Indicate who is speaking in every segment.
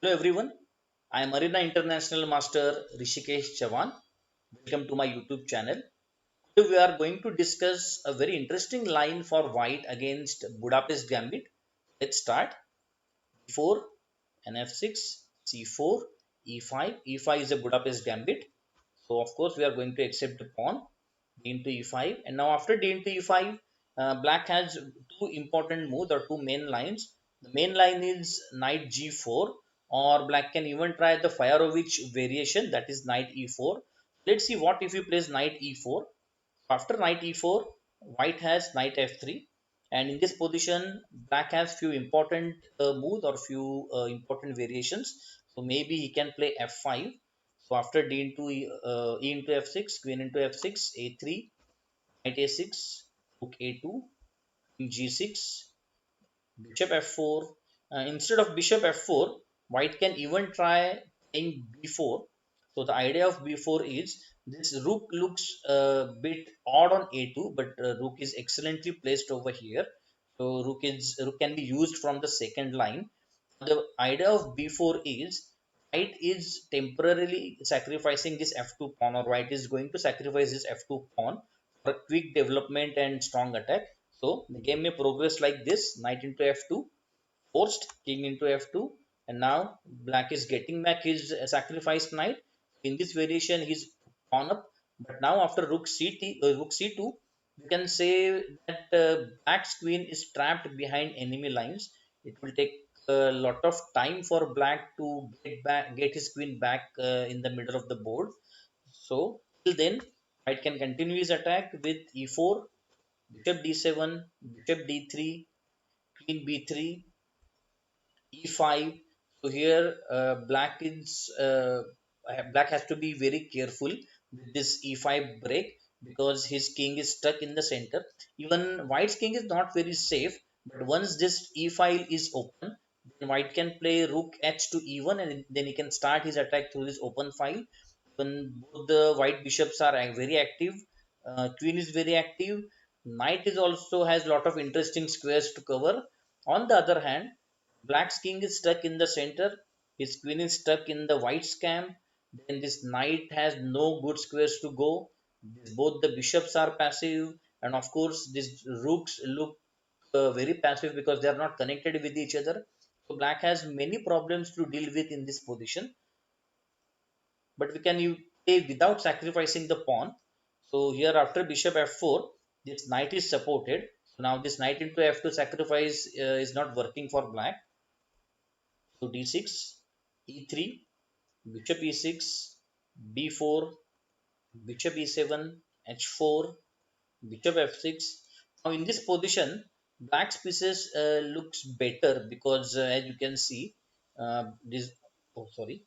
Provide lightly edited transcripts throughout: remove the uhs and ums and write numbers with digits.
Speaker 1: Hello everyone, I am Arena International Master Rishikesh Chavan. Welcome to my YouTube channel. Today we are going to discuss a very interesting line for white against Budapest Gambit. Let's start. B4, NF6, C4, E5. E5 is a Budapest Gambit. So of course we are going to accept the pawn D into E5. And now after D into E5, black has two important moves or two main lines. The main line is knight G4, or black can even try the Fayarovich variation, that is knight E4. Let's see what if you place knight E4. After knight E4, white has knight F3, and in this position, black has few important moves or few important variations. So maybe he can play F5. So after D into E into F6, Queen into F6, A3, knight A6, Rook A2, King G6, Bishop F4. Instead of Bishop F4, white can even try playing B4. So the idea of B4 is this rook looks a bit odd on A2, but rook is excellently placed over here. So rook can be used from the second line. The idea of B4 is white is temporarily sacrificing this F2 pawn, or white is going to sacrifice this F2 pawn for a quick development and strong attack. So the game may progress like this: knight into F2, forced king into F2, and now black is getting back his sacrificed knight. In this variation, he's pawn up, but now after rook C2, we can say that black's queen is trapped behind enemy lines. It will take a lot of time for black to get his queen back in the middle of the board. So till then, white can continue his attack with E4, bishop D7, bishop D3, queen B3, E5. So here black has to be very careful with this E5 break because his king is stuck in the center. Even white's king is not very safe, but once this E file is open, then white can play rook h to E1, and then he can start his attack through this open file. When both the white bishops are very active, queen is very active, knight is also has lot of interesting squares to cover. On the other hand, black's king is stuck in the center, his queen is stuck in the white's camp, then this knight has no good squares to go. Both the bishops are passive, and of course, these rooks look very passive because they are not connected with each other. So, black has many problems to deal with in this position, but we can play without sacrificing the pawn. So, here after bishop f4, this knight is supported. So, now this knight into f2 sacrifice is not working for black. So d6, e3, bishop e6, b4, bishop e7, h4, bishop f6. Now in this position, black's pieces looks better because as you can see, this oh sorry,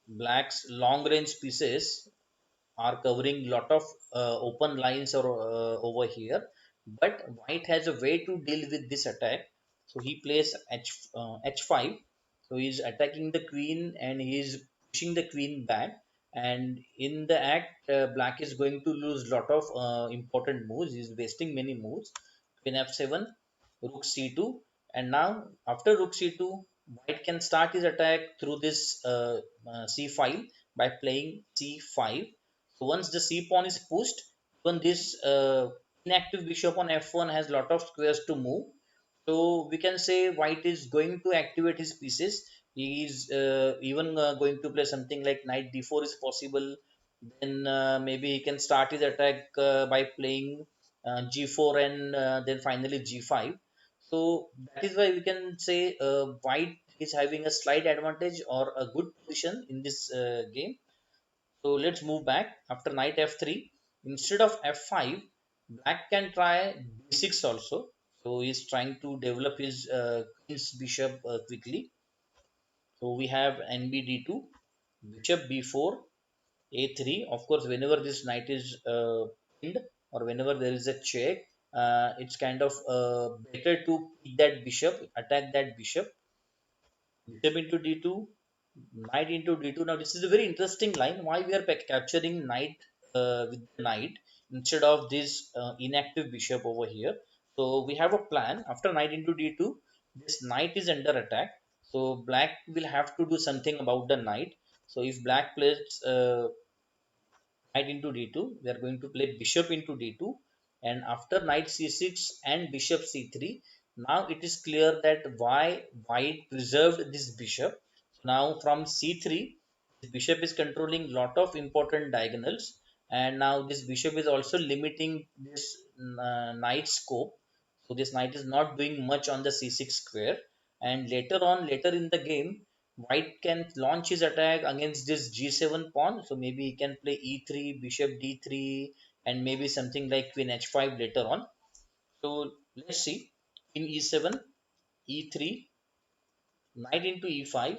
Speaker 1: black's long range pieces are covering lot of open lines or over here, but white has a way to deal with this attack. So he plays h5. So he's attacking the queen and he's pushing the queen back, and in the act black is going to lose lot of important moves. He's wasting many moves. Queen f7, rook c2, and now after rook c2, white can start his attack through this c file by playing c5. So once the c pawn is pushed, even this inactive bishop on f1 has lot of squares to move. So we can say white is going to activate his pieces. He is even going to play something like knight d4 is possible. Then maybe he can start his attack by playing g4 and then finally g5. So that is why we can say white is having a slight advantage or a good position in this game. So let's move back. After knight f3, instead of f5, black can try b6 also. So he's trying to develop his queen's bishop quickly. So we have nb d2, bishop b4, a3. Of course, whenever this knight is pinned or whenever there is a check, it's kind of better to pick that bishop, attack that bishop. Bishop into d2, knight into d2. Now this is a very interesting line. Why we are capturing knight with the knight instead of this inactive bishop over here? So we have a plan. After knight into d2, this knight is under attack. So black will have to do something about the knight. So if black plays knight into d2, we are going to play bishop into d2, and after knight c6 and bishop c3, now it is clear that why white preserved this bishop. So now from c3, this bishop is controlling lot of important diagonals, and now this bishop is also limiting this knight scope. So this knight is not doing much on the c6 square, and later in the game, white can launch his attack against this g7 pawn. So maybe he can play e3, bishop d3, and maybe something like queen h5 later on. So let's see. In e7, e3, knight into e5.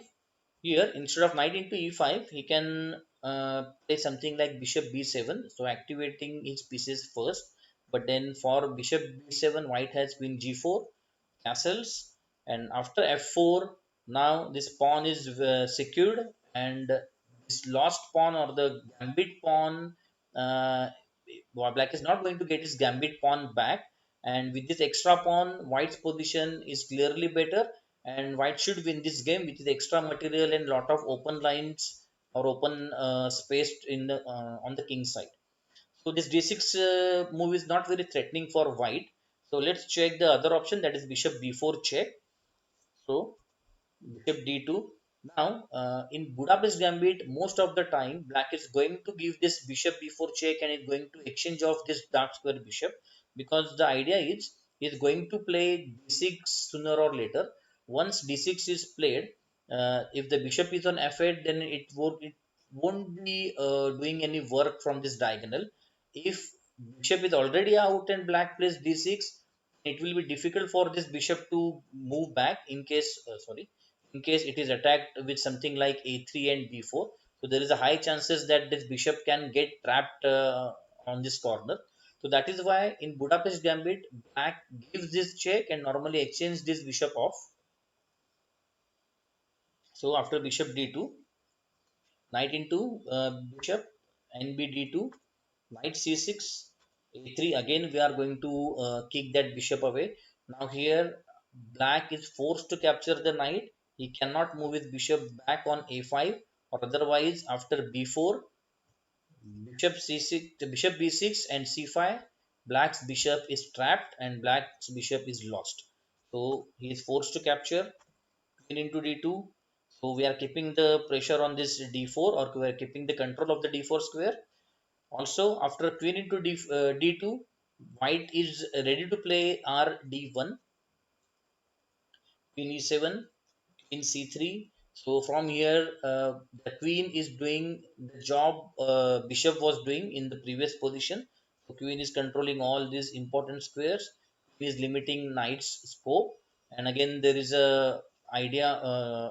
Speaker 1: Here, instead of knight into e5, he can play something like bishop b7. So activating his pieces first. But then for bishop b7, white has queen g4, castles, and after f4, now this pawn is secured, and this lost pawn or the gambit pawn, uh, black is not going to get his gambit pawn back, and with this extra pawn, white's position is clearly better, and white should win this game with the extra material and lot of open lines or open space in the on the king side. So this d6 move is not very threatening for white. So let's check the other option, that is bishop b4 check. So bishop d2. Now in Budapest Gambit, most of the time black is going to give this bishop before check and is going to exchange off this dark square bishop, because the idea is he is going to play d6 sooner or later. Once d6 is played, if the bishop is on f8, then it won't be doing any work from this diagonal. If bishop is already out and black plays d6, it will be difficult for this bishop to move back in case in case it is attacked with something like a3 and b4. So there is a high chances that this bishop can get trapped on this corner. So that is why in Budapest Gambit, black gives this check and normally exchange this bishop off. So after bishop d2, knight into bishop nb d2, knight c6, a3. Again we are going to kick that bishop away. Now here black is forced to capture the knight. He cannot move his bishop back on a5, or otherwise after b4, bishop c6, bishop b6 and c5, black's bishop is trapped and black's bishop is lost. So he is forced to capture queen into d2. So we are keeping the pressure on this d4, or we are keeping the control of the d4 square. Also, after queen into d2, white is ready to play r d1, queen e7, queen c3. So from here, the queen is doing the job bishop was doing in the previous position. So queen is controlling all these important squares. Queen is limiting knight's scope, and again there is a idea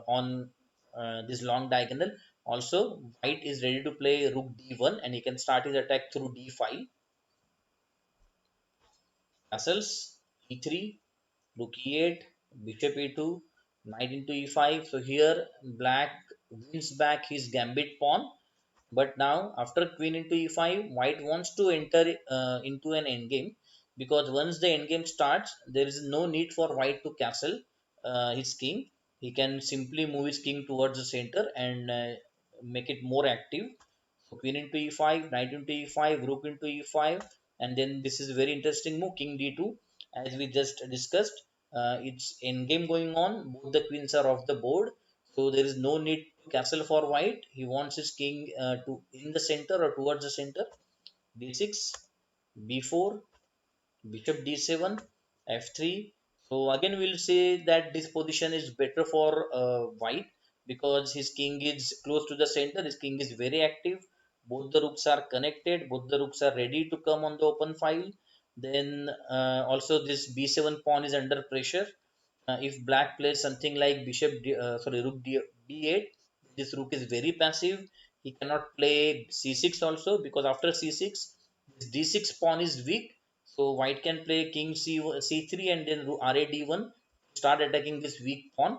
Speaker 1: on this long diagonal. Also, white is ready to play rook d1, and he can start his attack through d5. Castles e3, rook e8, bishop e2, knight into e5. So here black wins back his gambit pawn. But now after queen into e5, white wants to enter into an endgame, because once the endgame starts, there is no need for white to castle his king. He can simply move his king towards the center and make it more active. So queen into e5, knight into e5, rook into e5, and then this is very interesting move, king d2, as we just discussed. It's endgame going on. Both the queens are off the board, so there is no need to castle for white. He wants his king to in the center or towards the center. d6, b4, bishop d7, f3. So again we'll say that this position is better for white, because his king is close to the center. His king is very active. Both the rooks are connected. Both the rooks are ready to come on the open file. Then also this b7 pawn is under pressure. If black plays something like rook d8, this rook is very passive. He cannot play c6 also, because after c6, this d6 pawn is weak. So white can play king c3 and then ra d1 to start attacking this weak pawn.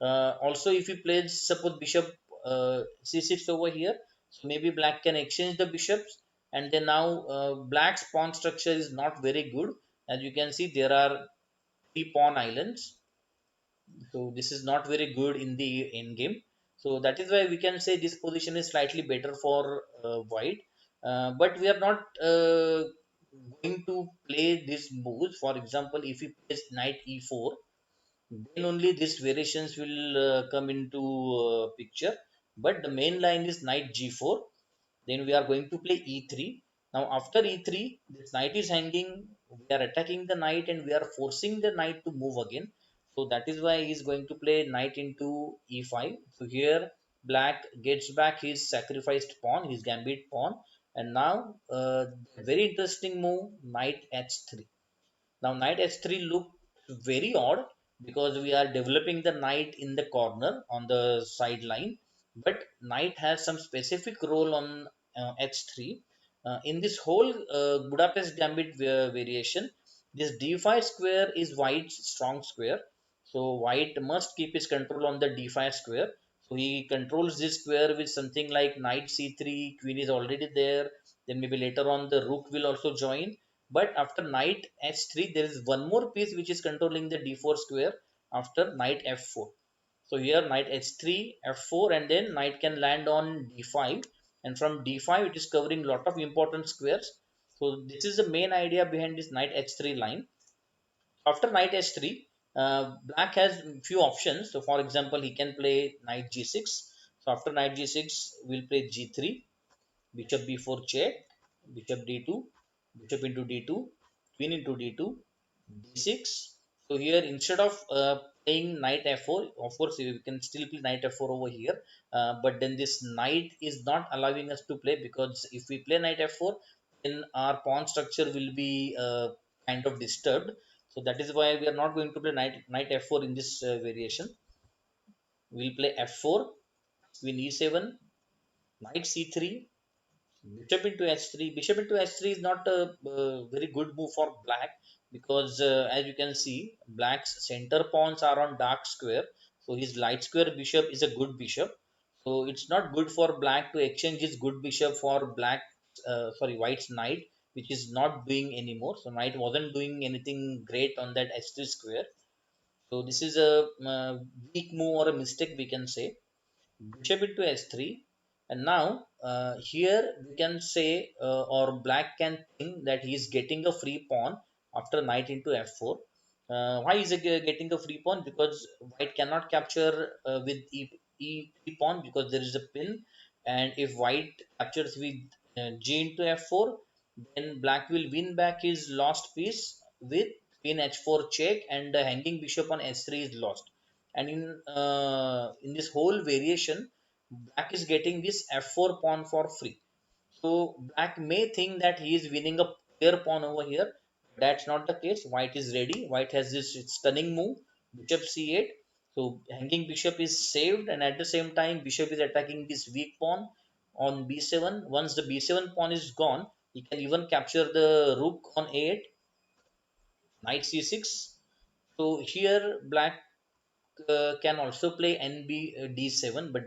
Speaker 1: Also, if he plays suppose bishop c6 over here, so maybe black can exchange the bishops, and then now black's pawn structure is not very good. As you can see, there are three pawn islands. So this is not very good in the end game. So that is why we can say this position is slightly better for white. But we are not going to play this moves. For example, if we place knight e4, then only these variations will come into picture. But the main line is knight g4. Then we are going to play e3. Now after e3, this knight is hanging. We are attacking the knight and we are forcing the knight to move again. So that is why he is going to play knight into e5. So here black gets back his sacrificed pawn, his gambit pawn. And now very interesting move, knight h3. Now knight h3 looks very odd because we are developing the knight in the corner on the sideline, but knight has some specific role on h3. In this whole Budapest Gambit variation, this d5 square is white's strong square. So white must keep his control on the d5 square. So he controls this square with something like knight c3, queen is already there. Then maybe later on the rook will also join, but after knight h3, there is one more piece which is controlling the d4 square after knight f4. So here knight h3, f4, and then knight can land on d5. And from d5, it is covering lot of important squares. So this is the main idea behind this knight h3 line. After knight h3, black has few options. So for example, he can play knight g6. So after knight g6, we'll play g3, bishop b4 check, bishop d2, bishop into d2, queen into d2, d6. So here instead of playing knight f4, of course we can still play knight f4 over here, but then this knight is not allowing us to play, because if we play knight f4, then our pawn structure will be kind of disturbed. So that is why we are not going to play knight f4 in this variation. We'll play f4, queen e7, knight c3, bishop into h3. Bishop into h3 is not a very good move for black, because as you can see, black's center pawns are on dark square. So his light square bishop is a good bishop. So it's not good for black to exchange his good bishop for black, sorry, white's knight, which is not doing anymore. So knight wasn't doing anything great on that h3 square. So this is a weak move or a mistake, we can say. Bishop into h3, and now here we can say, or black can think that he is getting a free pawn after knight into f4. Why is he getting a free pawn? Because white cannot capture with e3 pawn, because there is a pin, and if white captures with g into f4, then black will win back his lost piece with queen h4 check, and the hanging bishop on h3 is lost. And in this whole variation, black is getting this f4 pawn for free. So black may think that he is winning a clear pawn over here. That's not the case. White is ready. White has this stunning move, bishop c8. So hanging bishop is saved, and at the same time bishop is attacking this weak pawn on b7. Once the b7 pawn is gone, he can even capture the rook on a8, knight c6. So here black can also play NB d7, but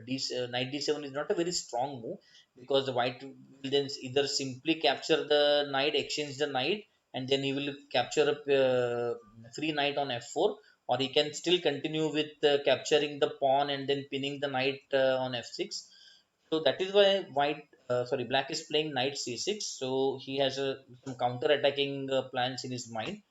Speaker 1: knight d7 is not a very strong move, because the white will then either simply capture the knight, exchange the knight, and then he will capture a free knight on f4, or he can still continue with capturing the pawn and then pinning the knight on f6. So that is why black is playing knight c6. So he has some counter attacking plans in his mind.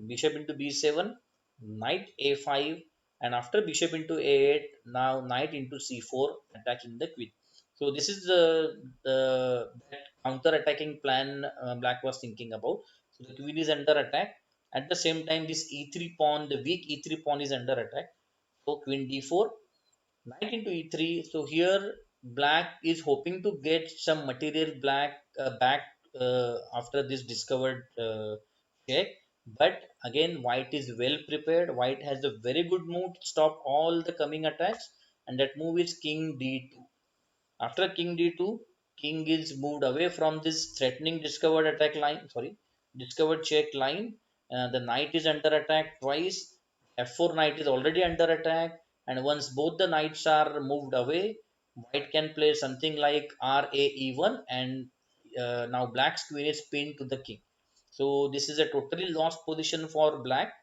Speaker 1: Bishop into b7, knight a5, and after bishop into a8, now knight into c4, attacking the queen. So this is the that counter attacking plan black was thinking about. So the queen is under attack. At the same time, this e3 pawn, the weak e3 pawn is under attack. So queen d4, knight into e3. So here black is hoping to get some material black back after this discovered check. But again, white is well prepared. White has a very good move to stop all the coming attacks, and that move is king d2. After king d2, king is moved away from this threatening discovered attack line, sorry, discovered check line. The knight is under attack twice. f4 knight is already under attack, and once both the knights are moved away, white can play something like ra e1, and now black's queen is pinned to the king. So this is a totally lost position for black.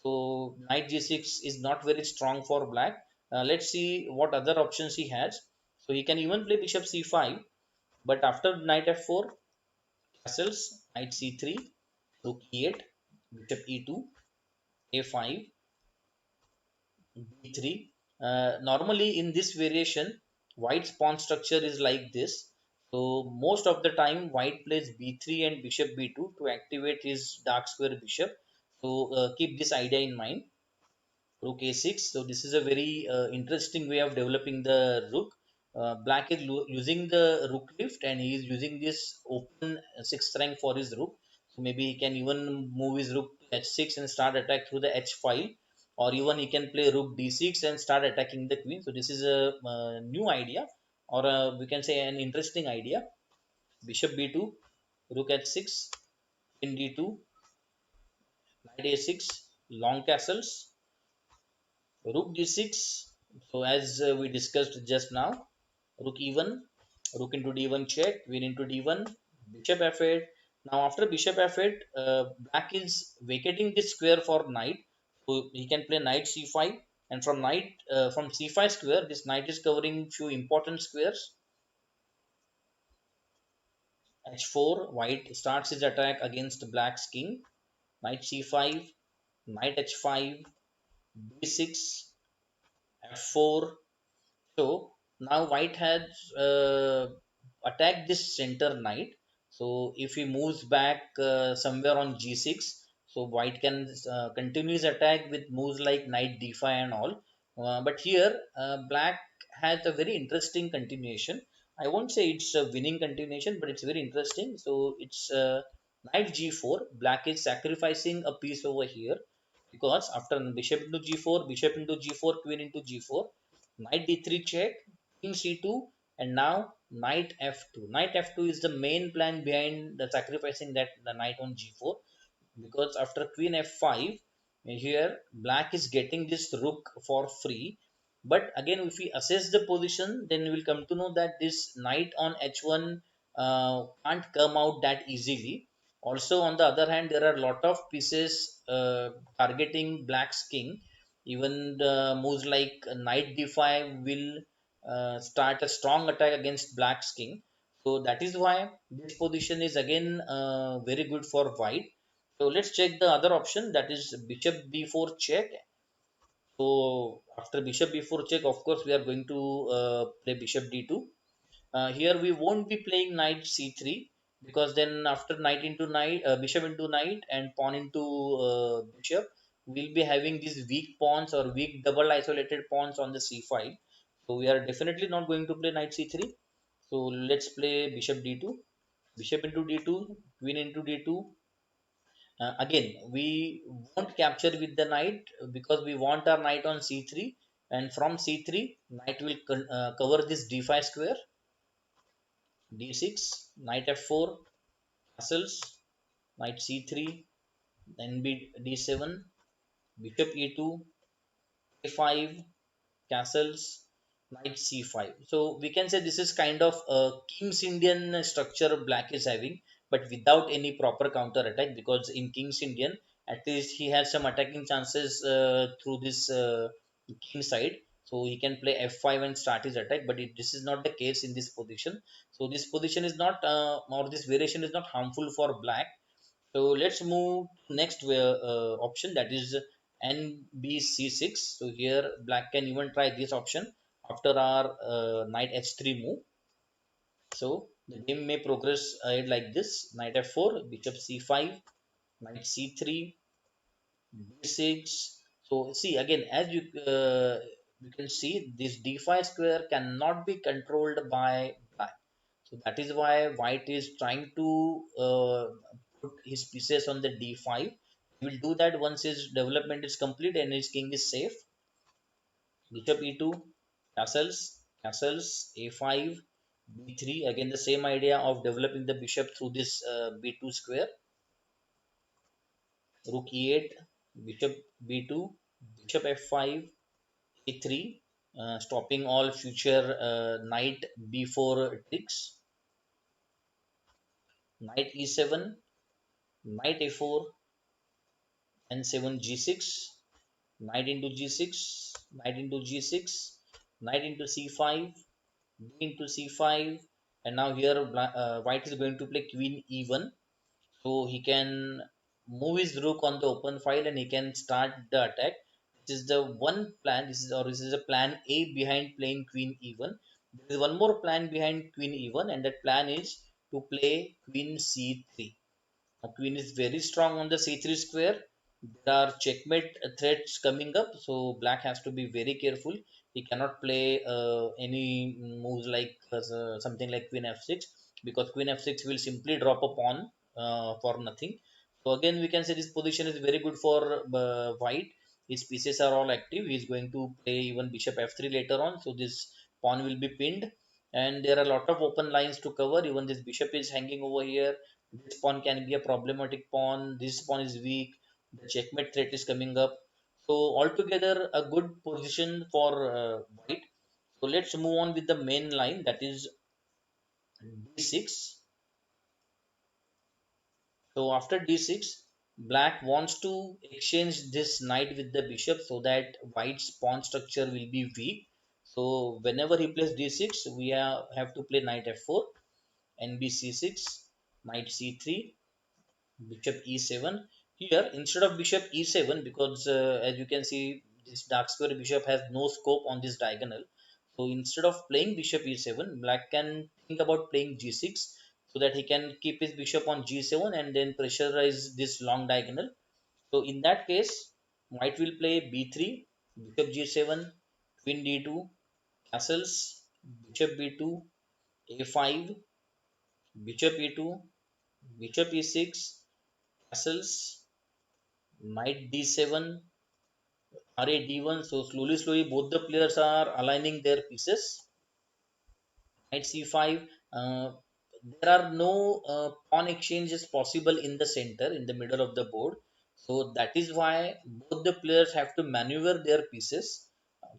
Speaker 1: So knight g6 is not very strong for black. Let's see what other options he has. So he can even play bishop c5, but after knight f4, castles, knight c3, rook e8, bishop e2, a5, b3. Normally in this variation, white's pawn structure is like this. So most of the time, white plays b3 and bishop b2 to activate his dark square bishop. So keep this idea in mind. Rook a6. So this is a very interesting way of developing the rook. Black is using the rook lift, and he is using this open sixth rank for his rook. So maybe he can even move his rook to h6 and start attack through the h file, or even he can play rook d6 and start attacking the queen. So this is a new idea, or we can say an interesting idea. Bishop b2, rook h6, queen d2, knight a6, long castles, rook d6. So as we discussed just now, rook e1, rook into d1 check, queen into d1, bishop f8. Now after bishop f8, black is vacating this square for knight, so he can play knight c5, and from c5 square, this knight is covering few important squares. h4, white starts his attack against black's king. Knight c5, knight h5, b6, f4. So now white has attacked this center knight. So if he moves back somewhere on g6, so white can continue his attack with moves like knight d5 and all. But here black has a very interesting continuation. I won't say it's a winning continuation, but it's very interesting. So it's knight g4. Black is sacrificing a piece over here, because after bishop into g4, bishop into g4, queen into g4, knight d3 check, king c2, and now knight f2. Knight f2 is the main plan behind the sacrificing that the knight on g4, because after queen f5, here black is getting this rook for free. But again, if we assess the position, then we will come to know that this knight on h1 can't come out that easily. Also on the other hand, there are a lot of pieces targeting black's king. Even the moves like knight d5 will start a strong attack against black's king. So that is why this position is again very good for white. So let's check the other option, that is bishop b4 check. So after bishop b4 check, of course, we are going to play bishop d2. Here we won't be playing knight c3, because then after knight into knight, bishop into knight, and pawn into bishop, we'll be having these weak pawns or weak double isolated pawns on the c5. So we are definitely not going to play knight c3. So let's play bishop d2, bishop into d2, queen into d2. Again, we won't capture with the knight, because we want our knight on c3, and from c3, knight will cover this d5 square, d6, knight f4, castles, knight c3, then d7, bishop e2, a5, castles, knight c5. So we can say this is kind of a King's Indian structure black is having, but without any proper counter attack, because in King's Indian, at least he has some attacking chances through this king side. So he can play f5 and start his attack, but this is not the case in this position. So this position is not, or this variation is not harmful for black. So let's move to next option, that is NBC6. So here black can even try this option after our knight h3 move. So the game may progress ahead like this: knight f4, bishop c5, knight c3, d6. So see again, as you can see, this d5 square cannot be controlled by black. So that is why white is trying to put his pieces on the d5. He will do that once his development is complete and his king is safe. Bishop e2, castles, castles, a5, b3. Again, the same idea of developing the bishop through this b2 square. Rook e8, bishop b2, bishop f5, a3, stopping all future knight b4 tricks. Knight e7, knight a4, n7 g6, knight into g6, knight into g6, knight into c5, d into c5, and now here white is going to play queen e1, so he can move his rook on the open file and he can start the attack. This is the one plan. This is a plan A behind playing queen e1. There is one more plan behind queen e1, and that plan is to play queen c3. Now, queen is very strong on the c3 square. There are checkmate threats coming up, so black has to be very careful. He cannot play any moves like something like queen f6, because queen f6 will simply drop a pawn for nothing. So again, we can say this position is very good for white. His pieces are all active. He is going to play even bishop f3 later on, so this pawn will be pinned. And there are a lot of open lines to cover. Even this bishop is hanging over here. This pawn can be a problematic pawn. This pawn is weak. The checkmate threat is coming up. So altogether, a good position for white. So let's move on with the main line, that is d6. So after d6, black wants to exchange this knight with the bishop so that white's pawn structure will be weak. So whenever he plays d6, we have to play knight f4, nb c6, knight c3, bishop e7. Here instead of bishop e7, because as you can see, this dark square bishop has no scope on this diagonal, so instead of playing bishop e7, black can think about playing g6, so that he can keep his bishop on g7 and then pressurize this long diagonal. So in that case, white will play b3, bishop g7, queen d2, castles, bishop b2, a5, bishop e2, bishop e6, castles, knight d7, ra d1. So slowly both the players are aligning their pieces. Knight c5. There are no pawn exchanges possible in the center, in the middle of the board, so that is why both the players have to maneuver their pieces,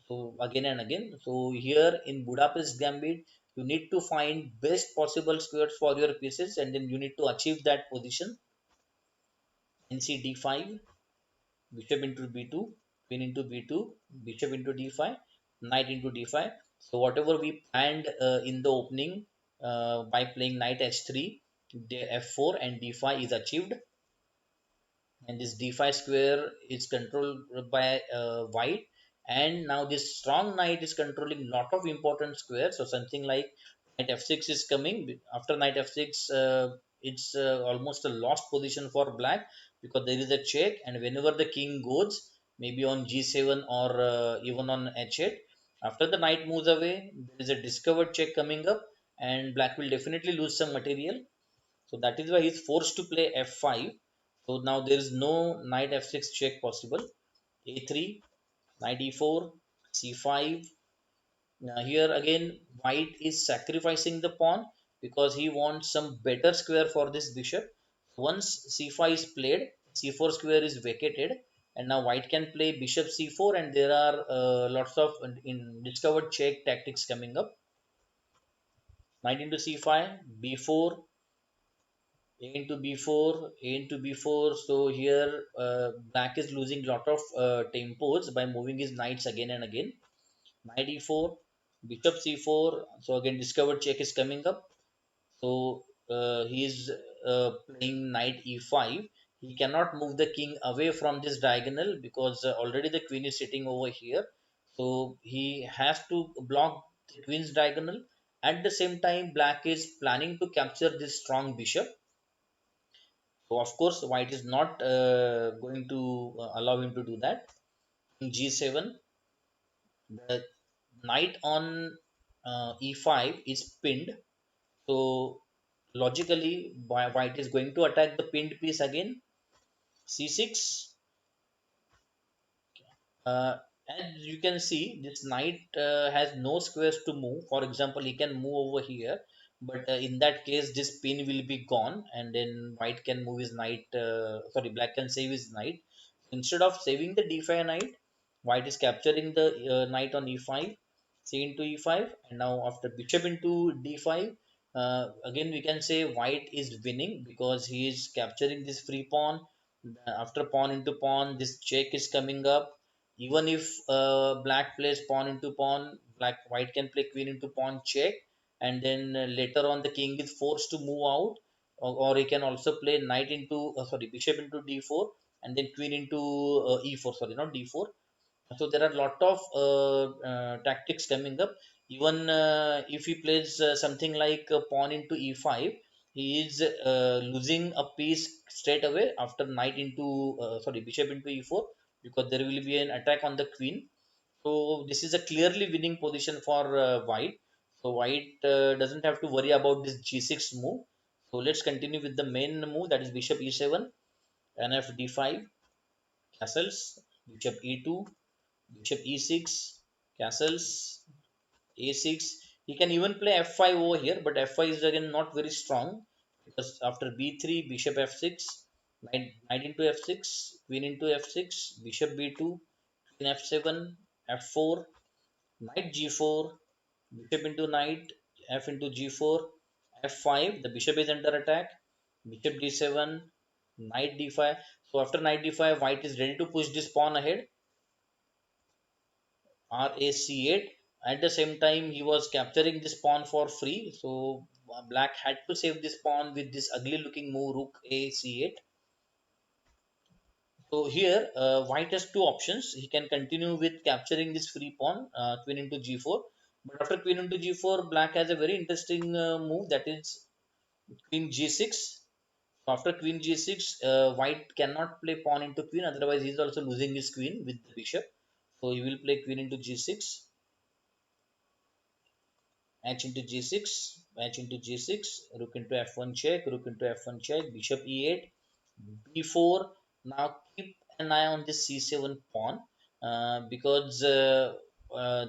Speaker 1: so again and again. So here in Budapest Gambit, you need to find best possible squares for your pieces, and then you need to achieve that position. nc d5, bishop into b2, queen into b2, bishop into d5, knight into d5. So whatever we planned in the opening by playing knight h3, f4 and d5 is achieved, and this d5 square is controlled by white, and now this strong knight is controlling lot of important squares. So something like knight f6 is coming. After knight f6, it's almost a lost position for black, because there is a check, and whenever the king goes maybe on g7 or even on h8, after the knight moves away, there is a discovered check coming up, and black will definitely lose some material. So that is why he's forced to play f5. So now there is no knight f6 check possible. a3, knight e4, c5. Now here again, white is sacrificing the pawn because he wants some better square for this bishop. Once c5 is played, c4 square is vacated, and now white can play bishop c4, and there are lots of in discovered check tactics coming up. Knight into c5, b4, a into b4, a into b4. So here black is losing lot of tempos by moving his knights again and again. Knight e4, bishop c4. So again discovered check is coming up. So he is playing knight e5. He cannot move the king away from this diagonal because already the queen is sitting over here. So he has to block the queen's diagonal. At the same time, black is planning to capture this strong bishop. So of course, white is not going to allow him to do that. In g7, the knight on e5 is pinned. So logically, white is going to attack the pinned piece again. c6. Uh, as you can see, this knight has no squares to move. For example, he can move over here, but in that case, this pin will be gone, and then white can move his knight. Sorry, black can save his knight. Instead of saving the d5 knight, white is capturing the knight on e5, c into e5, and now after bishop into d5, again we can say white is winning because he is capturing this free pawn. After pawn into pawn, this check is coming up. Even if black plays pawn into pawn, white can play queen into pawn check, and then later on the king is forced to move out, or he can also play knight into sorry, bishop into d4, and then queen into e4, sorry, not d4. So there are a lot of tactics coming up. Even if he plays something like pawn into e5, he is losing a piece straight away after knight into sorry, bishop into e4, because there will be an attack on the queen. So this is a clearly winning position for white. So white doesn't have to worry about this g6 move. So let's continue with the main move, that is bishop e7, nf d5, castles, bishop e2, bishop e6, castles, a6. He can even play f5 over here, but f5 is again not very strong, because after b3, bishop f6, knight into f6, queen into f6, bishop b2, queen f7, f4, knight g4, bishop into knight, f into g4, f5. The bishop is under attack. Bishop d7, knight d5. So after knight d5, white is ready to push this pawn ahead. RAC8. At the same time, he was capturing this pawn for free. So black had to save this pawn with this ugly looking move, rook AC8. So here, white has two options. He can continue with capturing this free pawn, queen into g4. But after queen into g4, black has a very interesting move, that is queen g6. So after queen g6, white cannot play pawn into queen. Otherwise, he is also losing his queen with the bishop. So he will play queen into g6. H into g6, H into g6, rook into f1 check, rook into f1 check, bishop e8, b4. Now keep an eye on this c7 pawn, because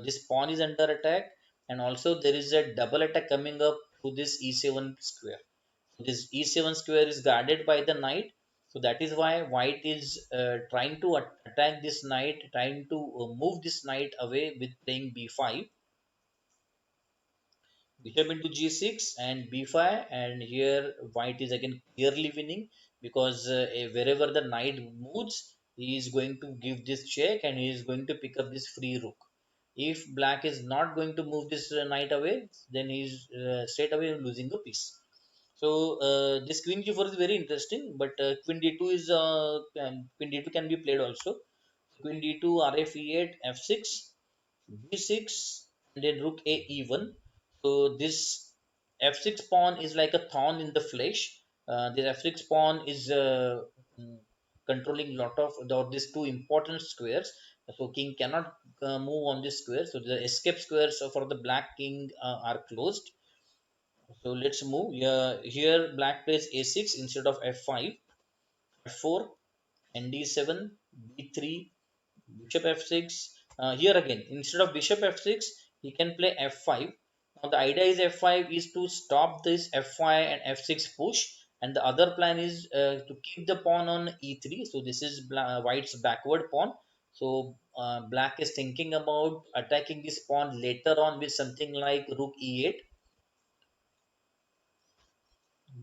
Speaker 1: this pawn is under attack, and also there is a double attack coming up to this e7 square. So this e7 square is guarded by the knight. So that is why white is trying to attack this knight, trying to move this knight away with playing b5, bishop into g6 and b5, and here white is again clearly winning, because wherever the knight moves, he is going to give this check, and he is going to pick up this free rook. If black is not going to move this knight away, then he is straight away losing a piece. So this queen g4 is very interesting, but queen d2 is queen d2 can be played also. Queen d2, rf e8, f6, b6, and then rook a e1. So this f6 pawn is like a thorn in the flesh. This f6 pawn is mm, controlling lot of these two important squares. So king cannot move on this square. So the escape squares for the black king are closed. So let's move. Here black plays a6 instead of f5, f4, and d7, b3, bishop f6. Here again, instead of bishop f6, he can play f5. Now the idea is f5 is to stop this f5 and f6 push, and the other plan is to keep the pawn on e3. So this is white's backward pawn. So black is thinking about attacking this pawn later on with something like rook e8,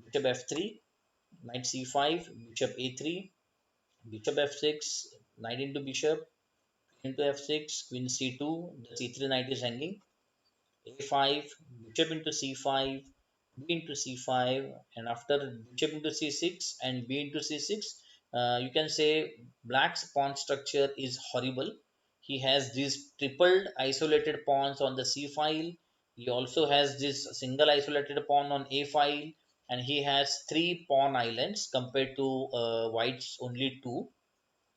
Speaker 1: bishop f3, knight c5, bishop a3, bishop f6, knight into bishop, into f6, queen c2, the c3 knight is hanging, a5, bishop into c5, b into c5, and after bishop into c6 and b into c6, you can say black's pawn structure is horrible. He has these tripled isolated pawns on the c file. He also has this single isolated pawn on a file, and he has three pawn islands compared to white's only two.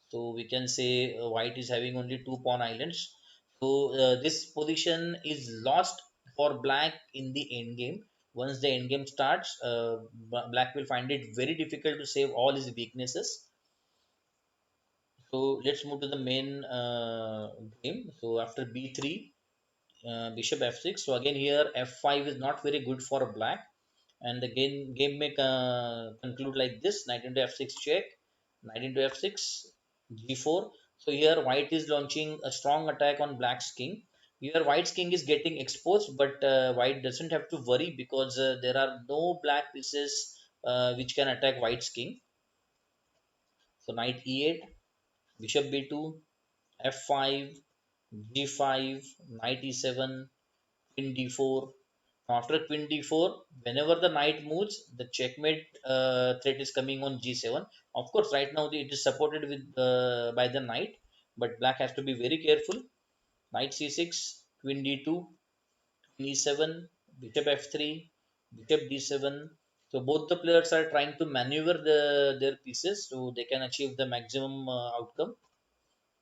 Speaker 1: So we can say white is having only two pawn islands. So this position is lost for black in the end game. Once the end game starts, black will find it very difficult to save all his weaknesses. So let's move to the main game. So after b3, bishop f6. So again here f5 is not very good for black, and the game may conclude like this: knight into f6 check, knight into f6, g4. So here white is launching a strong attack on black's king. Here white's king is getting exposed, but white doesn't have to worry, because there are no black pieces which can attack white's king. So knight e8, bishop b2, f5, g5, knight e7, queen d4. After queen d4, whenever the knight moves, the checkmate threat is coming on g7. Of course, right now it is supported with by the knight, but black has to be very careful. Knight c6, queen d2, queen e7, bishop f3, bishop d7. So both the players are trying to maneuver their pieces so they can achieve the maximum outcome.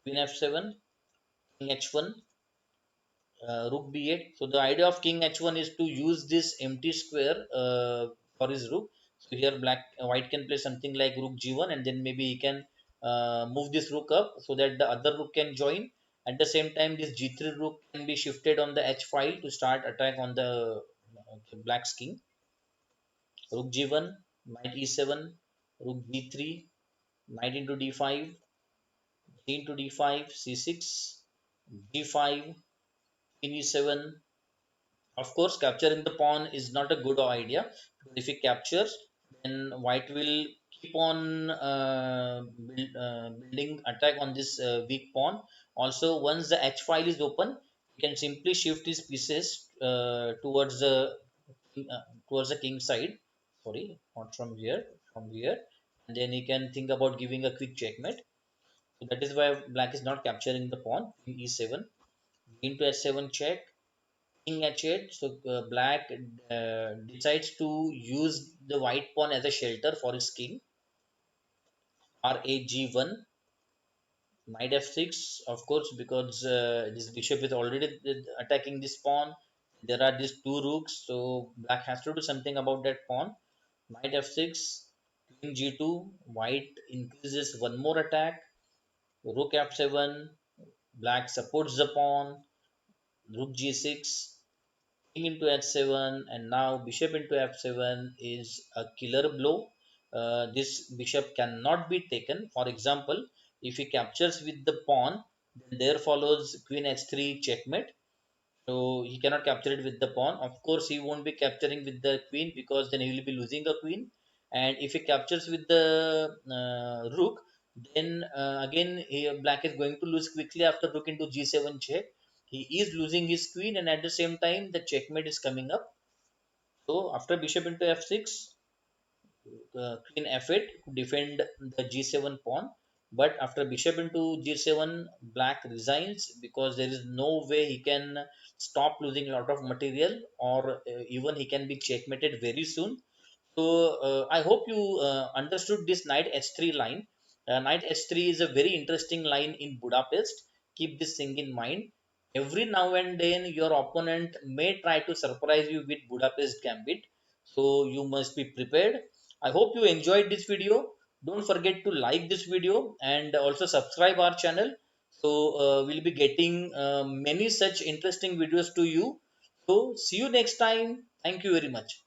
Speaker 1: Queen f7, king h1, rook b8. So the idea of king h1 is to use this empty square for his rook. So here white can play something like rook g1, and then maybe he can move this rook up so that the other rook can join. At the same time, this g3 rook can be shifted on the h file to start attack on the black's king. Rook g1, knight e7, rook g3, knight into d5, d into d5, c6, g5, queen e7. Of course, capturing the pawn is not a good idea, because if he captures, then white will keep on building attack on this weak pawn. Also, once the h file is open, he can simply shift his pieces towards the king side. Sorry, not from here, from here, and then he can think about giving a quick checkmate. So that is why black is not capturing the pawn. King e7, into h7 check, king h8. So black decides to use the white pawn as a shelter for his king. Rag1, knight f6. Of course, because this bishop is already attacking this pawn. There are these two rooks, so black has to do something about that pawn. Knight f6, queen g2. White increases one more attack. Rook f7. Black supports the pawn. Rook g6, king into h7, and now bishop into f7 is a killer blow. This bishop cannot be taken. For example, if he captures with the pawn, then there follows queen h3 checkmate. So he cannot capture it with the pawn. Of course, he won't be capturing with the queen, because then he will be losing a queen. And if he captures with the rook, then again black is going to lose quickly after rook into g7 check. He is losing his queen, and at the same time the checkmate is coming up. So after bishop into f6, queen f8 to defend the g7 pawn. But after bishop into g7, black resigns, because there is no way he can stop losing a lot of material, or even he can be checkmated very soon. So I hope you understood this knight h3 line. Knight h3 is a very interesting line in Budapest. Keep this thing in mind. Every now and then your opponent may try to surprise you with Budapest Gambit. So you must be prepared. I hope you enjoyed this video. Don't forget to like this video and also subscribe our channel. So we'll be getting many such interesting videos to you. So see you next time. Thank you very much.